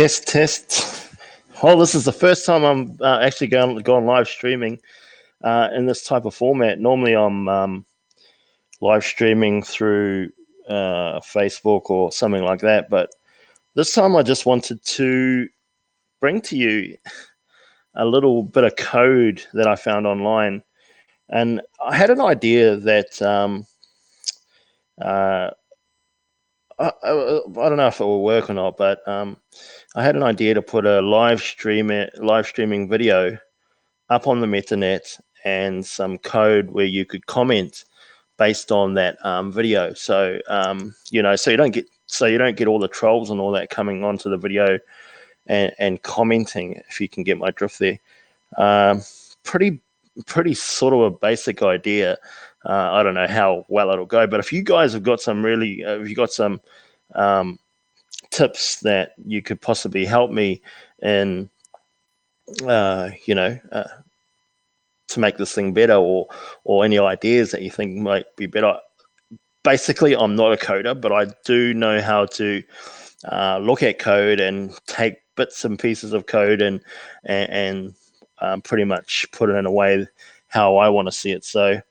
Test, test. Well, this is the first time I'm actually going live streaming in this type of format. Normally, I'm live streaming through Facebook or something like that, but this time I just wanted to bring to you a little bit of code that I found online, and I had an idea that I don't know if it will work or not, but I had an idea to put a live streaming video up on the METANET and some code where you could comment based on that video. So so you don't get all the trolls and all that coming onto the video and commenting. If you can get my drift there, pretty sort of a basic idea. I don't know how well it'll go, but if you guys have got some tips that you could possibly help me in, to make this thing better, or any ideas that you think might be better. Basically, I'm not a coder, but I do know how to look at code and take bits and pieces of code and pretty much put it in a way how I want to see it. So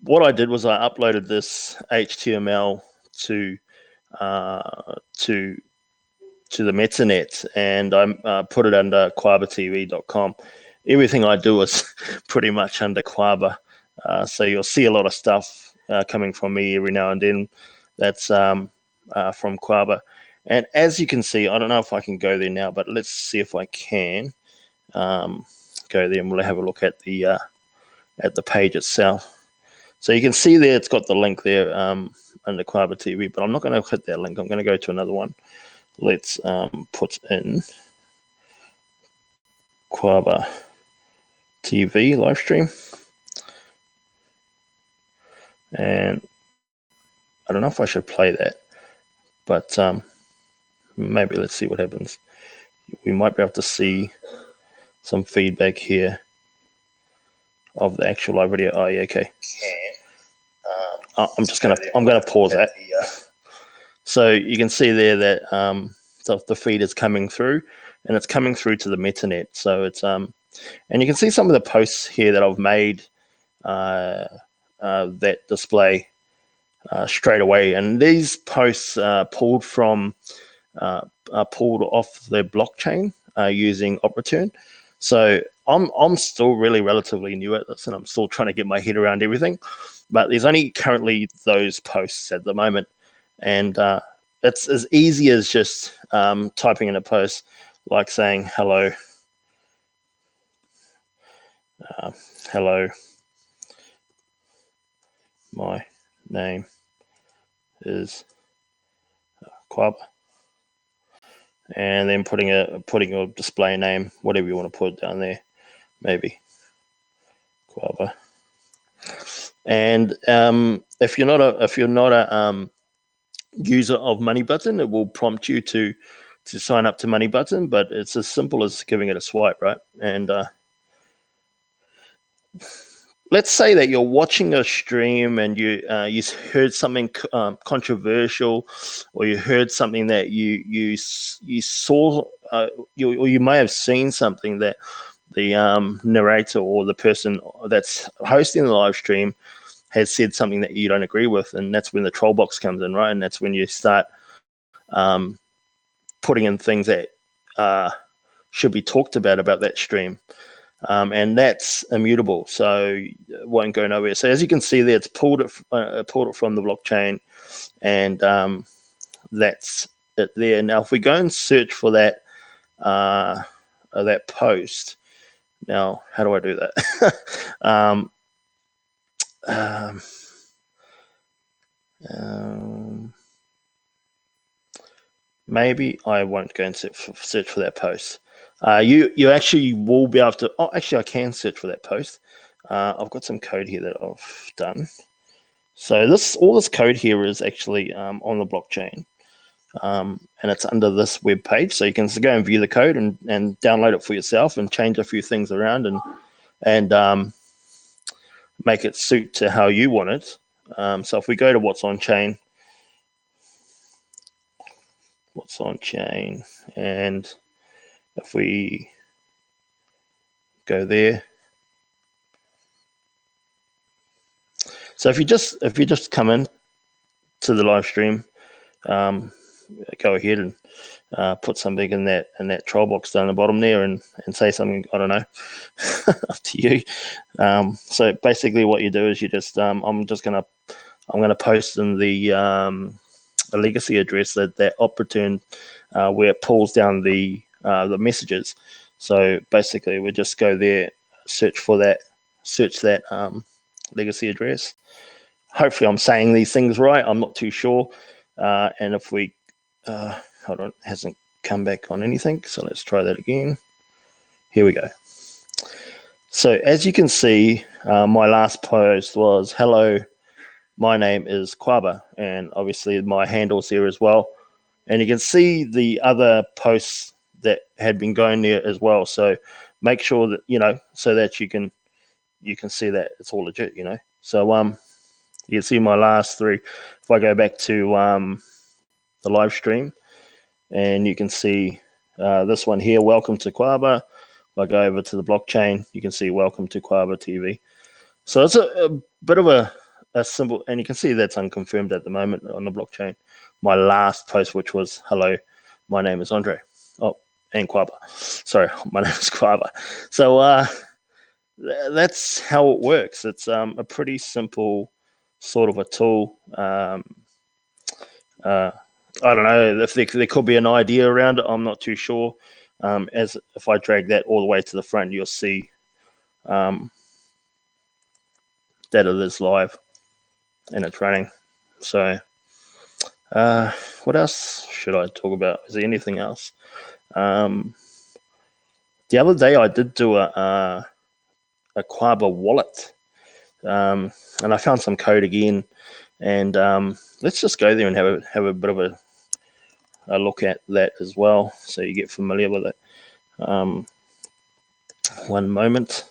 what I did was I uploaded this HTML to the METANET, and I put it under KwabaTv.com. Everything I do is pretty much under Kwaba, so you'll see a lot of stuff coming from me every now and then. That's from Kwaba, and as you can see, I don't know if I can go there now, but let's see if I can go there, and we'll have a look at the page itself. So you can see there, it's got the link there under KwabaTV, but I'm not going to hit that link. I'm going to go to another one. Let's put in KwabaTV live stream, and I don't know if I should play that, but maybe let's see what happens. We might be able to see some feedback here of the actual live video. Oh yeah, okay. I'm gonna pause that. So you can see there that the feed is coming through, and it's coming through to the METANET. So it's and you can see some of the posts here that I've made that display straight away, and these posts are pulled off the blockchain using OpReturn. So I'm still really relatively new at this, and I'm still trying to get my head around everything. But there's only currently those posts at the moment, and it's as easy as just typing in a post like saying hello, my name is Kwaba, and then putting your display name, whatever you want to put down there, maybe Kwaba. And if you're not a user of MoneyButton, it will prompt you to sign up to MoneyButton, but it's as simple as giving it a swipe, right? And let's say that you're watching a stream and you heard something controversial, or you heard something that you saw, or you may have seen something that the narrator or the person that's hosting the live stream has said something that you don't agree with, and that's when the troll box comes in, right? And that's when you start putting in things that should be talked about that stream. And that's immutable, so it won't go nowhere. So as you can see there, it's pulled it from the blockchain, and that's it there. Now, if we go and search for that post, now how do I do that? Maybe I won't go and search for that post. You actually will be able to. Oh, actually, I can search for that post. I've got some code here that I've done. So all this code here is actually on the blockchain, and it's under this web page. So you can go and view the code and download it for yourself and change a few things around and make it suit to how you want it. So if we go to what's on chain, what's on chain, and if we go there, so if you just come in to the live stream, go ahead and put something in that troll box down the bottom there, and say something, I don't know, up to you. So basically what you do is you just I'm gonna post in the a legacy address that op return where it pulls down the messages. So basically we just go there, search that legacy address. Hopefully I'm saying these things right, I'm not too sure. And if we hold on, it hasn't come back on anything, so let's try that again. Here we go. So as you can see, my last post was, hello, my name is Kwaba, and obviously my handle's there as well. And you can see the other posts that had been going there as well. So make sure that, so that you can see that it's all legit, So you can see my last three. If I go back to the live stream, and you can see this one here, welcome to Kwaba. If I go over to the blockchain, you can see welcome to KwabaTv. So it's a bit of a symbol, and you can see that's unconfirmed at the moment on the blockchain. My last post, which was, hello, my name is Andre. Oh, and Kwaba. Sorry, my name is Kwaba. So that's how it works. It's a pretty simple sort of a tool. I don't know if there could be an idea around it. I'm not too sure. As if I drag that all the way to the front, you'll see that it is live and it's running. So what else should I talk about? Is there anything else? The other day I did do a Kwaba wallet, and I found some code again. And let's just go there and have a bit of a look at that as well, so you get familiar with it. One moment.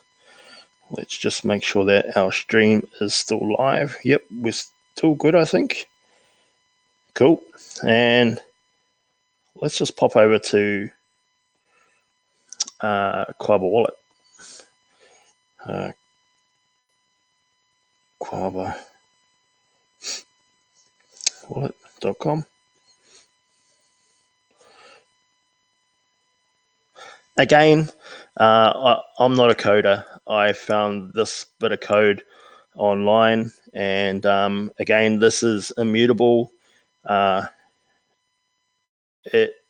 Let's just make sure that our stream is still live. Yep, we're still good, I think. Cool. And let's just pop over to Kwaba wallet. Kwaba wallet.com. Again, I'm not a coder. I found this bit of code online, and again, this is immutable. It's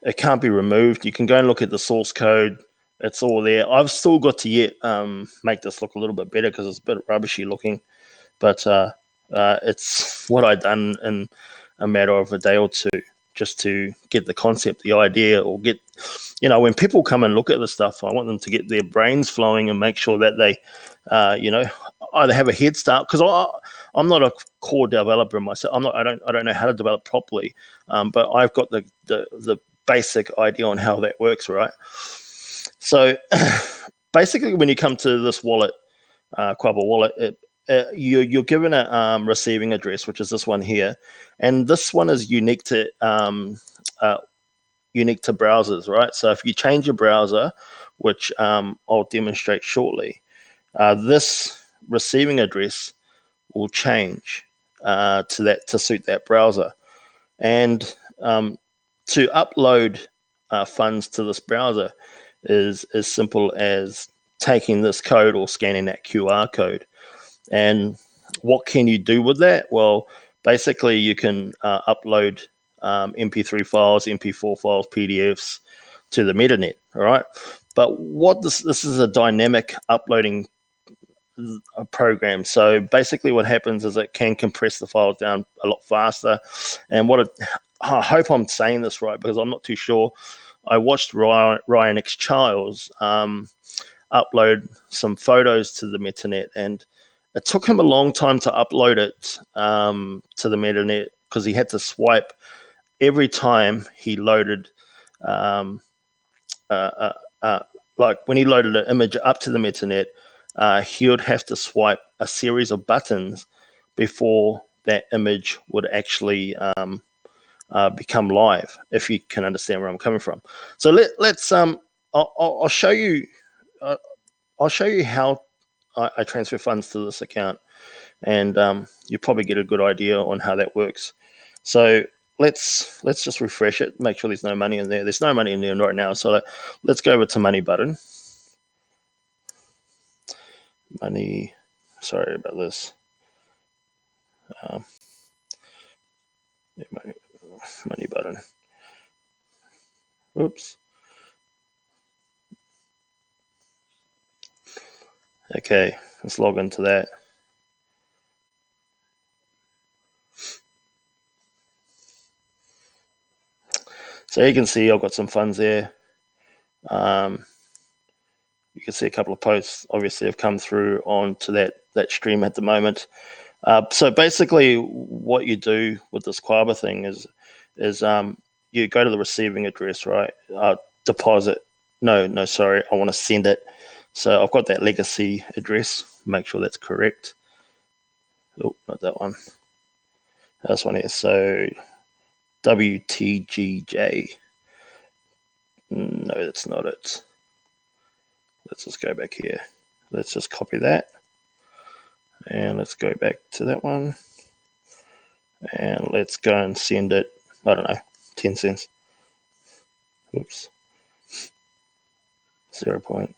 it can't be removed. You can go and look at the source code. It's all there. I've still got to yet make this look a little bit better because it's a bit rubbishy looking, but it's what I've done in a matter of a day or two, just to get the concept, the idea, or get, when people come and look at the stuff, I want them to get their brains flowing and make sure that they, either have a head start, because I'm not a core developer myself. I don't know how to develop properly, but I've got the basic idea on how that works, right? So basically, when you come to this wallet, Kwaba wallet, you're given a receiving address, which is this one here, and this one is unique to browsers, right? So if you change your browser, which I'll demonstrate shortly, this receiving address will change to suit that browser. And to upload funds to this browser is as simple as taking this code or scanning that QR code. And what can you do with that? Well, basically you can upload MP3 files, MP4 files, PDFs to the METANET, all right? But what this is a dynamic uploading program. So basically what happens is it can compress the files down a lot faster. And I hope I'm saying this right, because I'm not too sure. I watched Ryan X. Childs upload some photos to the METANET, and it took him a long time to upload it to the METANET, because he had to swipe every time he loaded, like when he loaded an image up to the METANET, he would have to swipe a series of buttons before that image would actually become live, if you can understand where I'm coming from. So let's I'll show you how I transfer funds to this account, and you probably get a good idea on how that works. So let's just refresh it, make sure there's no money in there. There's no money in there right now. So let's go over to money button. Money, sorry about this. Money button. Oops. Okay, let's log into that. So you can see I've got some funds there. You can see a couple of posts obviously have come through onto that stream at the moment. So basically what you do with this Kwaba thing is you go to the receiving address, right? Deposit. No, sorry, I want to send it. So I've got that legacy address. Make sure that's correct. Oh, not that one. This one here. So WTGJ. No, that's not it. Let's just go back here. Let's just copy that. And let's go back to that one. And let's go and send it, I don't know, 10 cents. Oops. 0.10.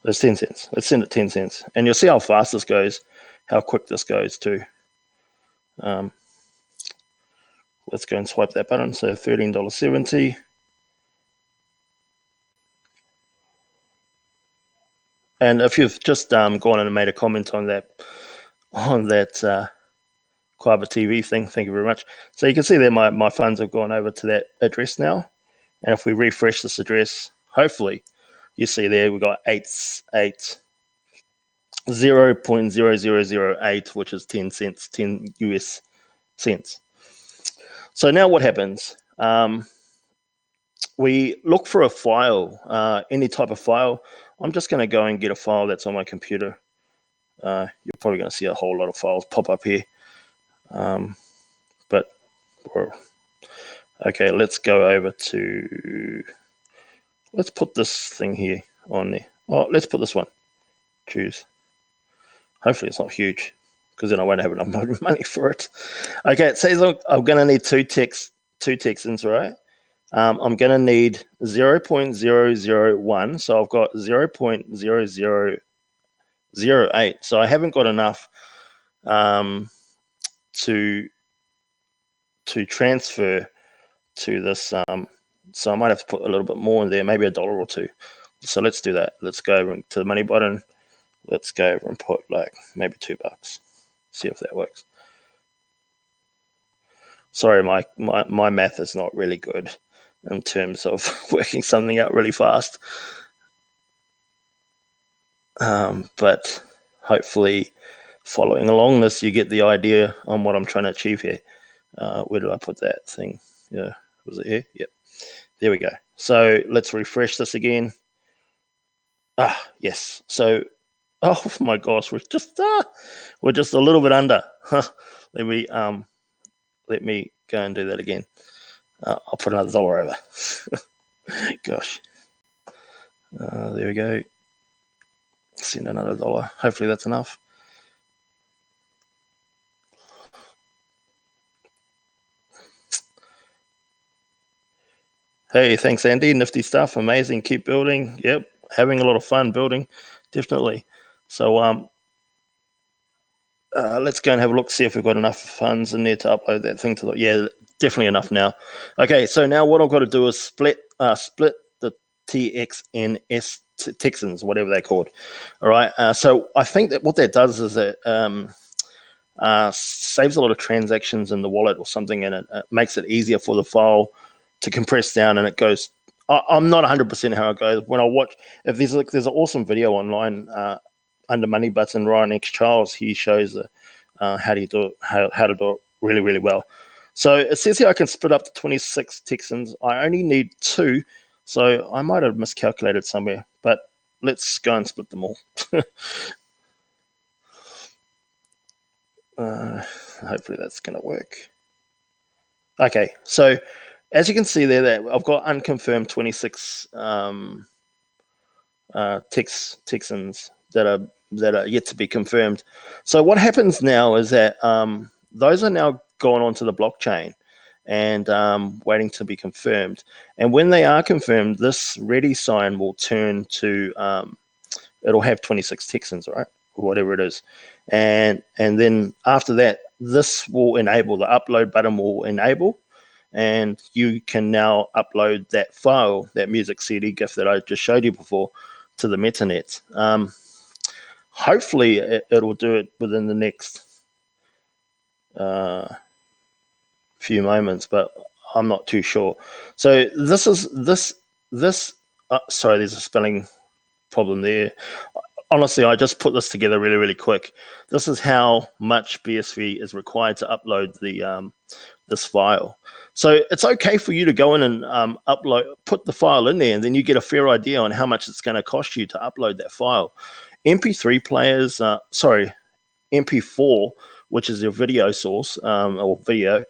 That's 10 cents. Let's send it 10 cents. And you'll see how fast this goes, how quick this goes too. Let's go and swipe that button. So $13.70. And if you've just gone and made a comment on that KwabaTv thing, thank you very much. So you can see there my funds have gone over to that address now. And if we refresh this address, hopefully you see there we've got 0.0008, which is 10 cents, 10 US cents. So now what happens? We look for a file, any type of file. I'm just going to go and get a file that's on my computer. You're probably going to see a whole lot of files pop up here. Okay, let's go over to, let's put this thing here on there. Oh, let's put this one. Choose. Hopefully it's not huge, because then I won't have enough money for it. Okay, it says I'm going to need two Texans, right? I'm going to need 0.001. So I've got 0.0008. So I haven't got enough to transfer to this. So I might have to put a little bit more in there, maybe $1 or $2. So let's do that. Let's go over to the money button. Let's go over and put like maybe $2. See if that works. Sorry, my math is not really good in terms of working something out really fast. But hopefully following along this, you get the idea on what I'm trying to achieve here. Where did I put that thing? Yeah, was it here? Yep. There we go. So let's refresh this again. Yes. So, oh my gosh, we're just a little bit under. Let me go and do that again. I'll put another $1 over. Gosh. There we go. Send another $1. Hopefully that's enough. Hey, thanks, Andy. Nifty stuff. Amazing. Keep building. Yep. Having a lot of fun building. Definitely. So let's go and have a look, see if we've got enough funds in there to upload that thing to the, yeah, definitely enough now. Okay, so now what I've got to do is split the TXNS Texans, whatever they're called. All right. So I think that what that does is it saves a lot of transactions in the wallet or something, and it makes it easier for the file to compress down, and it goes. I'm not 100% how it goes. When I watch, if there's an awesome video online under Money Button, Ryan X Charles, he shows how to do it really, really well. So it says here I can split up to 26 Texans. I only need 2, so I might have miscalculated somewhere, but let's go and split them all. Hopefully that's going to work. Okay, so as you can see there, that I've got unconfirmed 26 Texans that are yet to be confirmed. So what happens now is that those are now going onto the blockchain and waiting to be confirmed. And when they are confirmed, this ready sign will turn to it'll have 26 Texans, right, or whatever it is, and then after that, this will enable the upload button will enable. And you can now upload that file, that music CD GIF that I just showed you before, to the METANET. Hopefully, it'll do it within the next few moments, but I'm not too sure. So this is this. Sorry, there's a spelling problem there. Honestly, I just put this together really quick. This is how much BSV is required to upload the this file. So it's okay for you to go in and put the file in there, and then you get a fair idea on how much it's going to cost you to upload that file. MP3 players, MP4, which is your video source or video,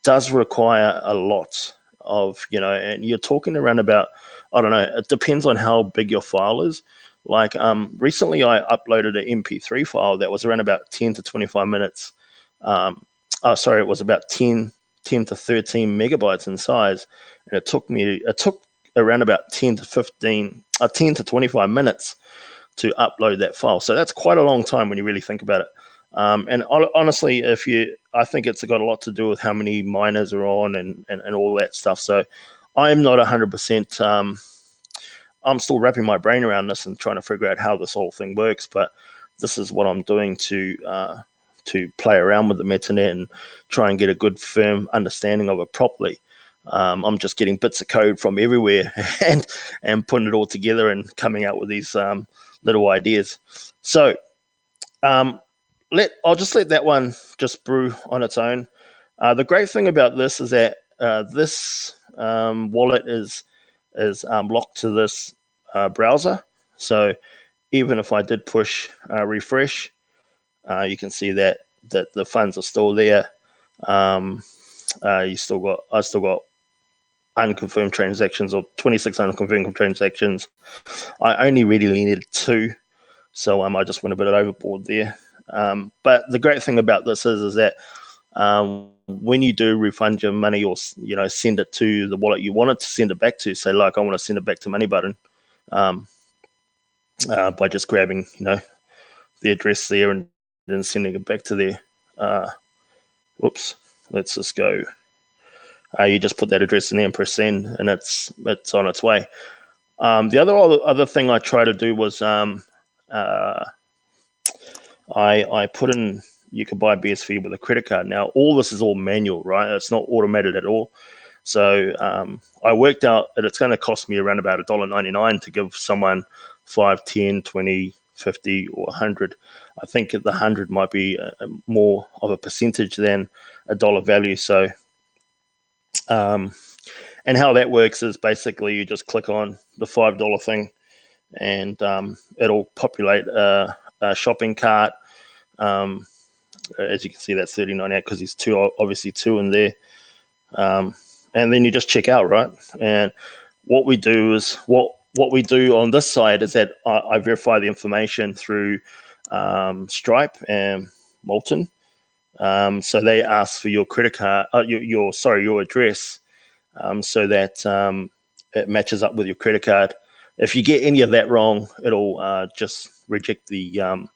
does require a lot of, and you're talking around about, I don't know, it depends on how big your file is. Like recently I uploaded an MP3 file that was around about 10 to 25 minutes. It was about 10 to 13 megabytes in size. And it took around about 10 to 25 minutes to upload that file. So that's quite a long time when you really think about it. And honestly, I think it's got a lot to do with how many miners are on and all that stuff. So I'm not 100%. I'm still wrapping my brain around this and trying to figure out how this whole thing works. But this is what I'm doing to play around with the METANET and try and get a good, firm understanding of it properly. I'm just getting bits of code from everywhere and putting it all together and coming out with these little ideas. So I'll just let that one just brew on its own. The great thing about this is that this wallet is locked to this browser. So even if I did push refresh, you can see that the funds are still there. I still got unconfirmed transactions, or 26 unconfirmed transactions. I only really needed 2, so I just went a bit overboard there. But the great thing about this is that when you do refund your money, or send it to the wallet you want it to send it back to, say like I want to send it back to Money Button, by just grabbing the address there and then sending it back to there. Whoops, let's just go. You just put that address in there and press send, and it's on its way. The other thing I try to do was I put in, you could buy BSV with a credit card. Now, all this is all manual, right? It's not automated at all. So I worked out that it's going to cost me around about $1.99 to give someone 5, 10, 20, 50, or 100. I think the 100 might be more of a percentage than a dollar value. So, and how that works is basically you just click on the $5 thing, and it'll populate a shopping cart. As you can see, that's 39 out because there's obviously two in there. And then you just check out, right? And what we do is what we do on this side is that I verify the information through Stripe and Molten. So they ask for your credit card, your address, so that it matches up with your credit card. If you get any of that wrong, it'll just reject the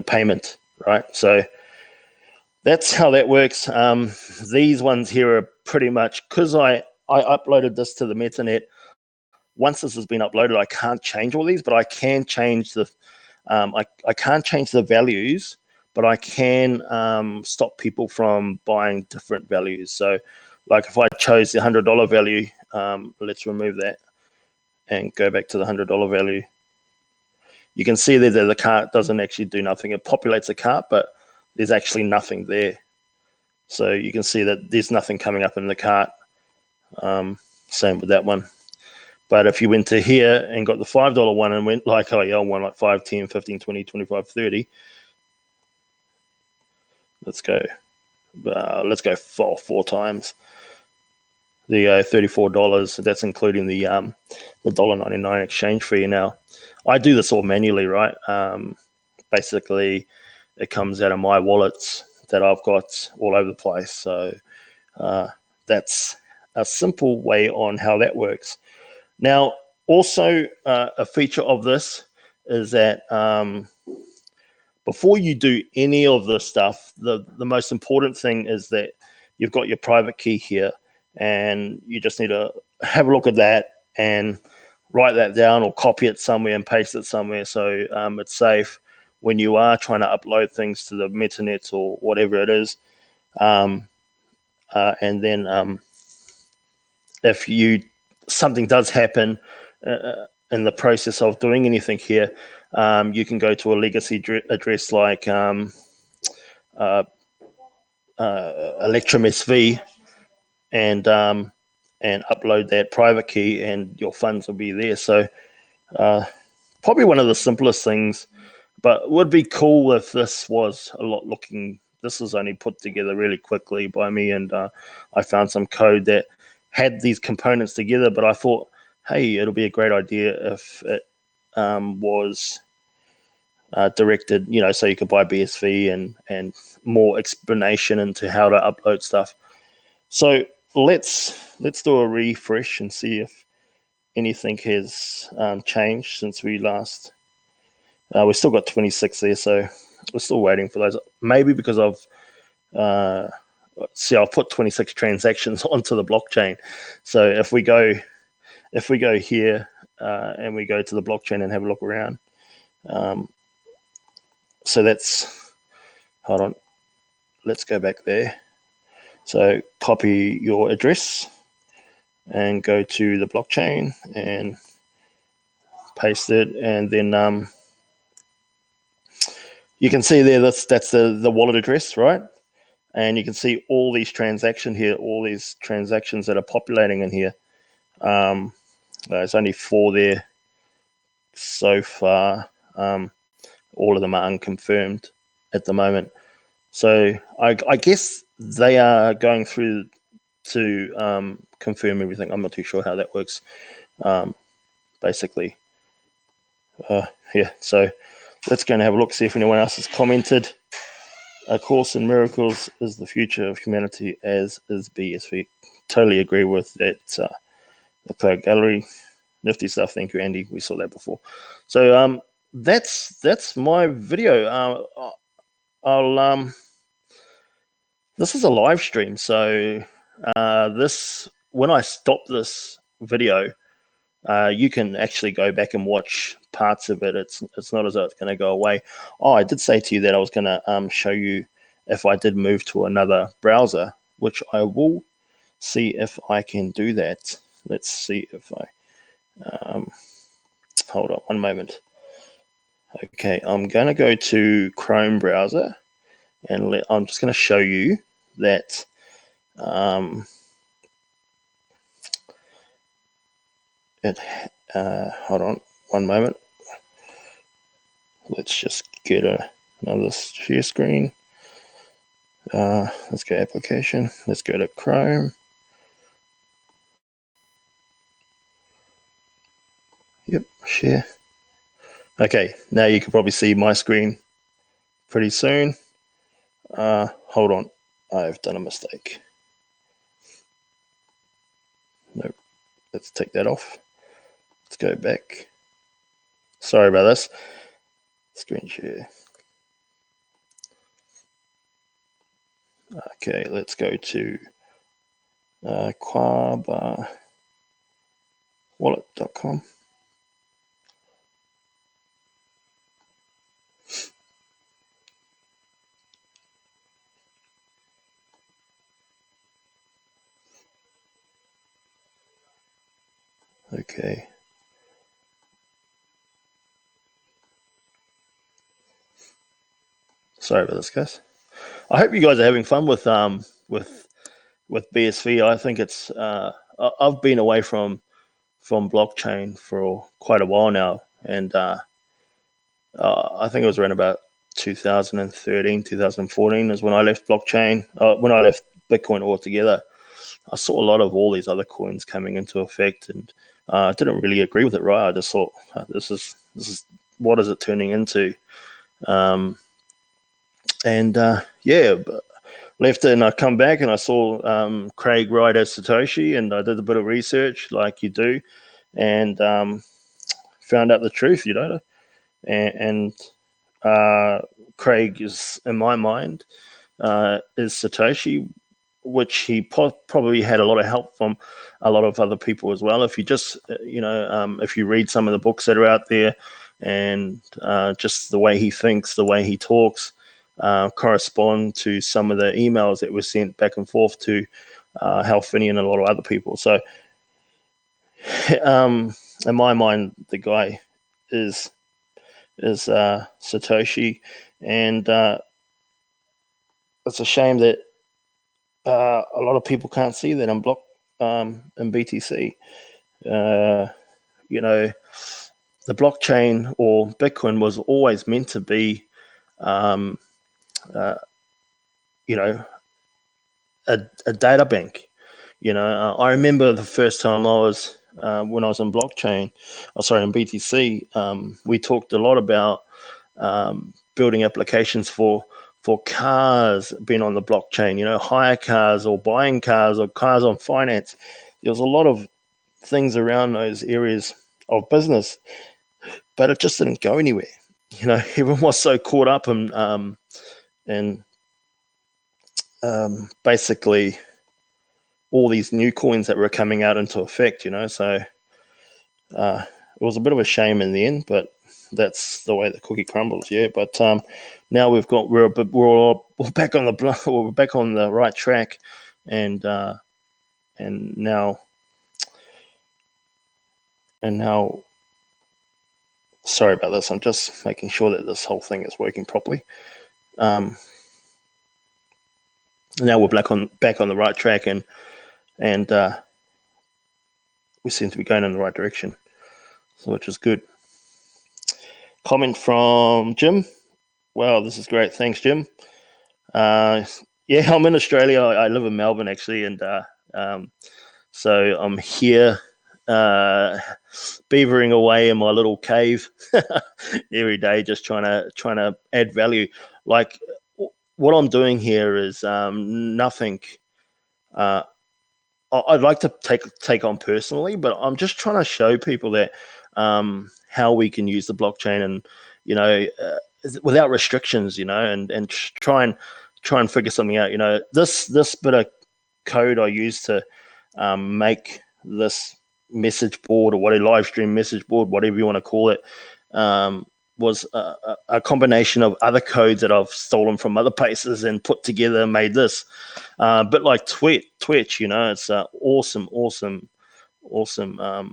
payment, right? So that's how that works. These ones here are pretty much, because I uploaded this to the METANET. Once this has been uploaded, I can't change all these, but I can change the I can't change the values, but I can stop people from buying different values. So like if I chose the $100 value, let's remove that and go back to the $100 value. You can see that the cart doesn't actually do nothing. It populates a cart, but there's actually nothing there. So you can see that there's nothing coming up in the cart. Same with that one. But if you went to here and got the $5 one and went like, oh yeah, I want like 5, 10, 15, 20, 25, 30. Let's go four times. There you go, $34. That's including the $1.99 exchange fee. Now, I do this all manually, right? Basically, it comes out of my wallets that I've got all over the place. So that's a simple way on how that works. Now, also a feature of this is that before you do any of this stuff, the most important thing is that you've got your private key here, and you just need to have a look at that and write that down or copy it somewhere and paste it somewhere so it's safe when you are trying to upload things to the METANET or whatever it is. And then if something does happen in the process of doing anything here, you can go to a legacy address like Electrum SV and upload that private key, and your funds will be there. So probably one of the simplest things, but it would be cool if this was a lot looking. This was only put together really quickly by me, and I found some code that had these components together, but I thought, hey, it'll be a great idea if it was directed, so you could buy BSV and more explanation into how to upload stuff. So let's do a refresh and see if anything has changed since we last. We've still got 26 there, so we're still waiting for those. Maybe because I've put 26 transactions onto the blockchain. So if we go here and we go to the blockchain and have a look around, so that's, hold on, let's go back there. So copy your address and go to the blockchain and paste it, and then you can see there that's the wallet address, right? And you can see all these transactions here, all these transactions that are populating in here. There's only 4 there so far. All of them are unconfirmed at the moment. So I guess they are going through to confirm everything. I'm not too sure how that works. Basically, yeah. So let's go and have a look, see if anyone else has commented. A Course in Miracles is the future of humanity, as is BSV. Totally agree with that. The Cloud Gallery, nifty stuff. Thank you, Andy. We saw that before. So that's my video. This is a live stream, so when I stop this video, you can actually go back and watch parts of it. It's not as though it's going to go away. Oh, I did say to you that I was going to show you if I did move to another browser, which I will see if I can do that. Let's see if I hold on one moment. Okay, I'm going to go to Chrome browser, and I'm just going to show you that hold on one moment. Let's just get another share screen. Let's go application. Let's go to Chrome. Yep, share. Okay, now you can probably see my screen pretty soon. Hold on, I've done a mistake. Nope, let's take that off. Let's go back. Sorry about this. Screen share. Okay, let's go to KwabaWallet.com. Okay. Sorry about this, guys. I hope you guys are having fun with BSV. I think it's I've been away from from blockchain for quite a while now, and I think it was around about 2013, 2014 is when I left blockchain. When I left Bitcoin altogether, I saw a lot of all these other coins coming into effect, and I didn't really agree with it. Right, I just thought this is what is it turning into? And yeah, left it and I come back and I saw Craig write as Satoshi, and I did a bit of research like you do, and found out the truth, and Craig is, in my mind, is Satoshi, which he probably had a lot of help from a lot of other people as well. If you just, if you read some of the books that are out there, and just the way he thinks, the way he talks, correspond to some of the emails that were sent back and forth to Hal Finney and a lot of other people. So, in my mind, the guy is Satoshi, and it's a shame that a lot of people can't see that in BTC. The blockchain or Bitcoin was always meant to be, a data bank. I remember the first time I was when I was in blockchain, in BTC. We talked a lot about building applications for cars being on the blockchain. Hire cars or buying cars or cars on finance. There was a lot of things around those areas of business, but it just didn't go anywhere. Everyone was so caught up in basically all these new coins that were coming out into effect. So it was a bit of a shame in the end, but that's the way the cookie crumbles. Yeah, but now we're back on we're back on the right track, and now. Sorry about this. I'm just making sure that this whole thing is working properly. Now we're back on the right track, and we seem to be going in the right direction, which is good. Comment from Jim. Wow, this is great. Thanks, Jim. Yeah, I'm in Australia. I live in Melbourne actually, and so I'm here beavering away in my little cave every day, just trying to add value. Like what I'm doing here is nothing I'd like to take on personally, but I'm just trying to show people that how we can use the blockchain, and without restrictions, and try and figure something out. This bit of code I use to make this message board, or what a live stream message board, whatever you want to call it, was a combination of other codes that I've stolen from other places and put together and made this. But like Twitch, it's an awesome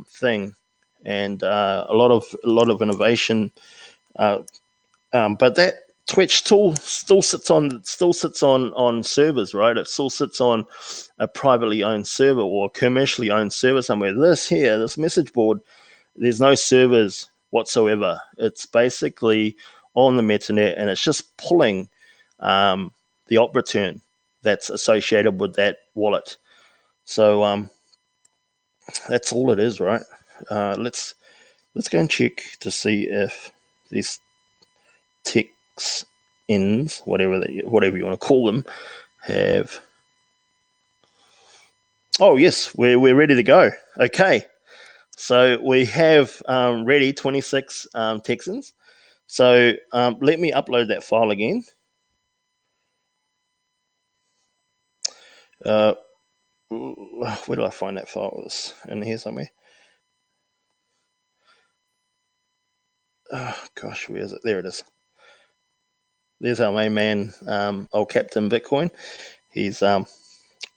thing, and a lot of innovation. But that Twitch tool still sits on servers, right? It still sits on a privately owned server or a commercially owned server somewhere. This message board, there's no servers whatsoever. It's basically on the METANET, and it's just pulling the op return that's associated with that wallet. So that's all it is, right? Let's go and check to see if these ticks ends, whatever you want to call them, have. Oh yes, we're ready to go. Okay, so we have ready 26 Texans. So let me upload that file again. Where do I find that file? It's in here somewhere. Oh gosh, where is it? There it is. There's our main man, old Captain Bitcoin. He's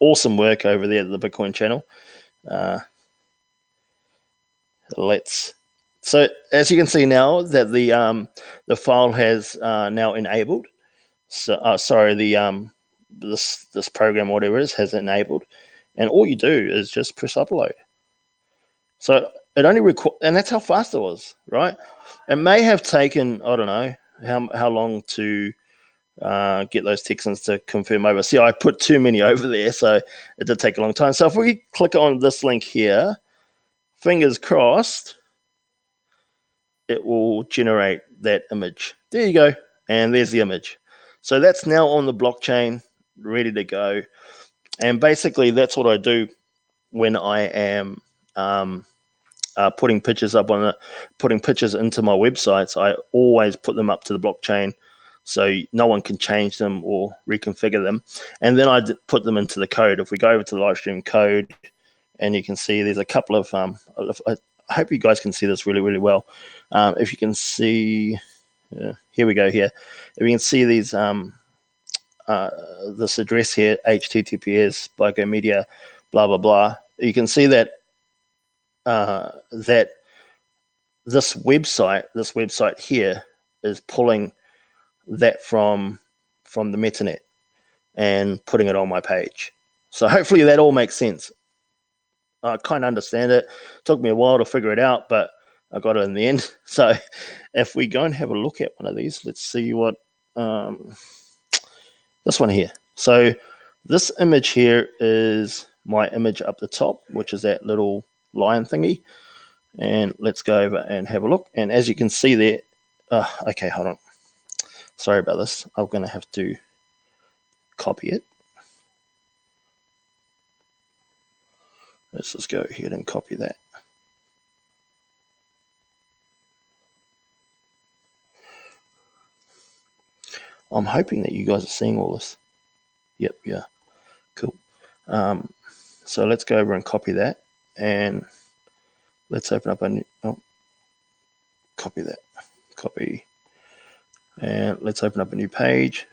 awesome work over there at the Bitcoin channel. So as you can see now that the file has now enabled. So sorry, this program, whatever it is, has enabled, and all you do is just press upload. So it only required, and that's how fast it was, right? It may have taken, I don't know how long to get those Texans to confirm over. See, I put too many over there, so it did take a long time. So if we click on this link here, fingers crossed, it will generate that image. There you go. And there's the image. So that's now on the blockchain, ready to go. And basically, that's what I do when I am putting pictures up on it, putting pictures into my websites. I always put them up to the blockchain so no one can change them or reconfigure them. And then I put them into the code. If we go over to the Livestream code, and you can see there's a couple of, I hope you guys can see this really, really well. If you can see, here we go here. If you can see these, this address here, https, Bico Media, blah, blah, blah. You can see that that this website here is pulling that from the METANET and putting it on my page. So hopefully that all makes sense. I kind of understand it. It took me a while to figure it out, but I got it in the end. So if we go and have a look at one of these, let's see what this one here. So this image here is my image up the top, which is that little lion thingy. And let's go over and have a look. And as you can see there, okay, hold on. Sorry about this. I'm going to have to copy it. Let's just go ahead and copy that. I'm hoping that you guys are seeing all this. Yep, yeah, cool. So let's go over and copy that, and let's open up a new, copy that, copy, and let's open up a new page.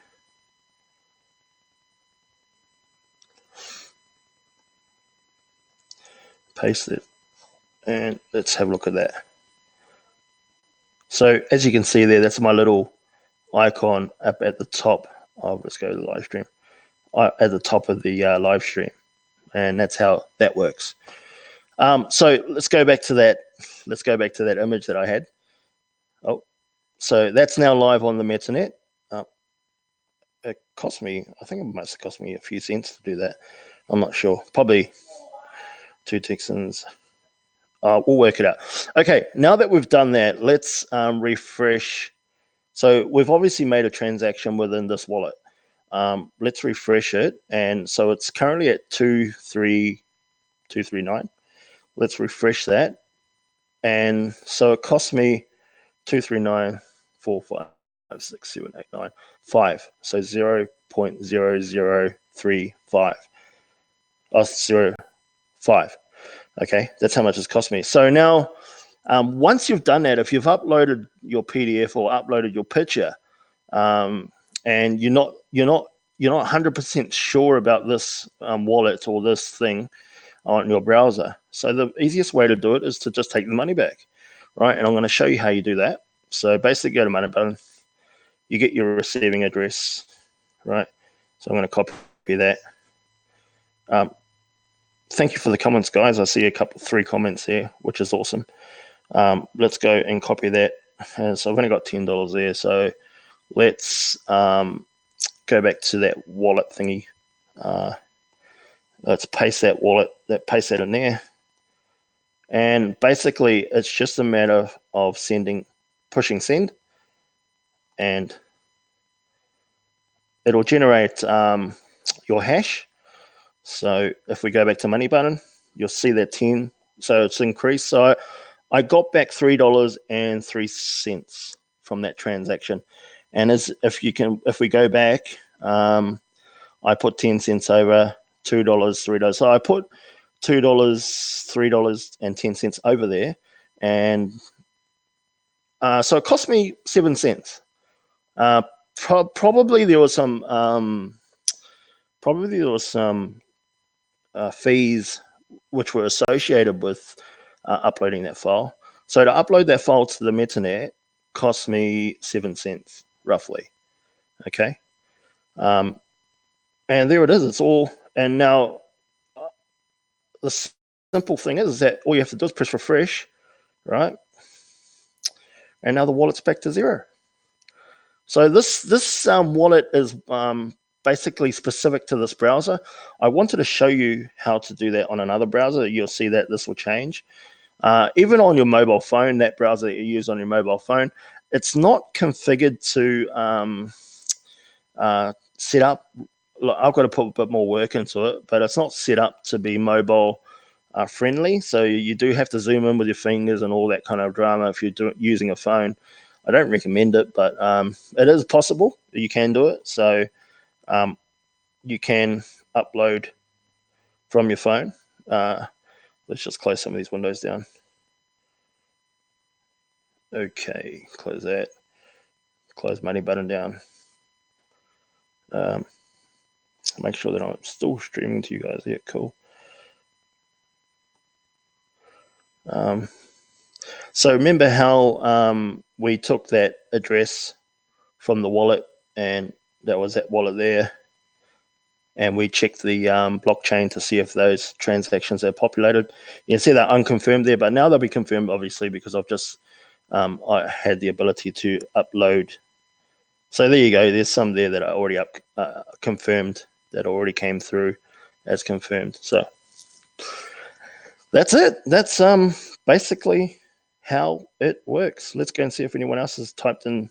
Paste it, and let's have a look at that. So as you can see there, that's my little icon up at the top of, let's go to the live stream, at the top of the live stream, and that's how that works. So let's go back to that. Let's go back to that image that I had. Oh, so that's now live on the METANET. It cost me, I think it must have cost me a few cents to do that. I'm not sure. Probably 2 Texans. We'll work it out. Okay, now that we've done that, let's refresh. So we've obviously made a transaction within this wallet. Let's refresh it. And so it's currently at 23239. Let's refresh that. And so it cost me 239, 4, 5, 6, 7, 8, 9, 5. So 0.0035. 0.05. Okay, that's how much it's cost me. So now, once you've done that, if you've uploaded your PDF or uploaded your picture, and you're not 100% sure about this wallet or this thing on your browser, so the easiest way to do it is to just take the money back, right? And I'm going to show you how you do that. So basically, go to Money Button, you get your receiving address, right? So I'm going to copy that. Thank you for the comments, guys. I see 3 comments here, which is awesome. Let's go and copy that. And so I've only got $10 there. So let's go back to that wallet thingy. Let's paste that paste that in there. And basically, it's just a matter of pushing send, and it'll generate your hash. So if we go back to Money Button, you'll see that 10. So it's increased. So I got back $3.03 from that transaction. And if we go back, I put 10 cents over, $2, $3. So I put $2, $3.10 over there. And so it cost me 7 cents. Probably there was some fees which were associated with uploading that file. So to upload that file to the METANET cost me 7 cents roughly. Okay, and there it is. It's all. And now simple thing is that all you have to do is press refresh, right? And now the wallet's back to 0. So this wallet is basically specific to this browser. I wanted to show you how to do that on another browser. You'll see that this will change. Even on your mobile phone, that browser that you use on your mobile phone, it's not configured to set up. I've got to put a bit more work into it, but it's not set up to be mobile friendly. So you do have to zoom in with your fingers and all that kind of drama if you're using a phone. I don't recommend it, but it is possible. You can do it. So you can upload from your phone. Let's just close some of these windows down. Okay, close that. Close money button down. Make sure that I'm still streaming to you guys. Yeah, cool. So remember how we took that address from the wallet, and that was that wallet there, and we checked the blockchain to see if those transactions are populated. You can see they're unconfirmed there, but now they'll be confirmed, obviously, because I've just I had the ability to upload. So there you go. There's some there that are already confirmed, that already came through as confirmed. So that's it. That's basically how it works. Let's go and see if anyone else has typed in.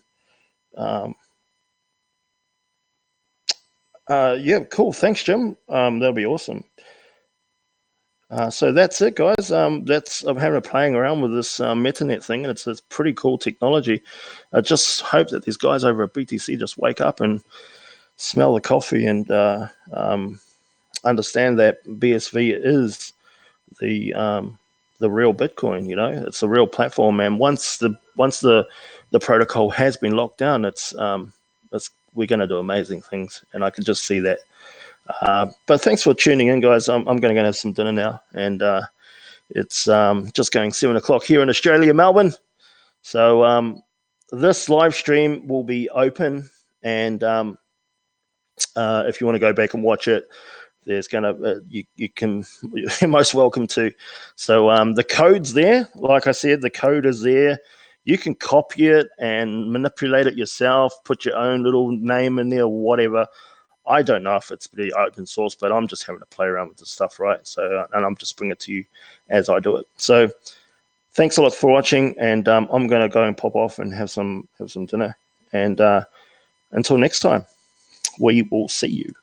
Yeah, cool. Thanks, Jim. That'll be awesome. So that's it, guys. I'm having a playing around with this METANET thing, and it's pretty cool technology. I just hope that these guys over at BTC just wake up and smell the coffee and understand that BSV is the real Bitcoin. You know, it's a real platform, and once the protocol has been locked down, we're going to do amazing things, and I can just see that. But thanks for tuning in, guys. I'm going to go have some dinner now, and it's just going 7 o'clock here in Australia, Melbourne. So this live stream will be open, and if you want to go back and watch it, there's gonna you're most welcome to. So the code's there. Like I said, the code is there. You can copy it and manipulate it yourself, put your own little name in there, or whatever. I don't know if it's pretty open source, but I'm just having to play around with the stuff, right? So, and I'm just bringing it to you as I do it. So, thanks a lot for watching, and I'm going to go and pop off and have some dinner. And until next time, we will see you.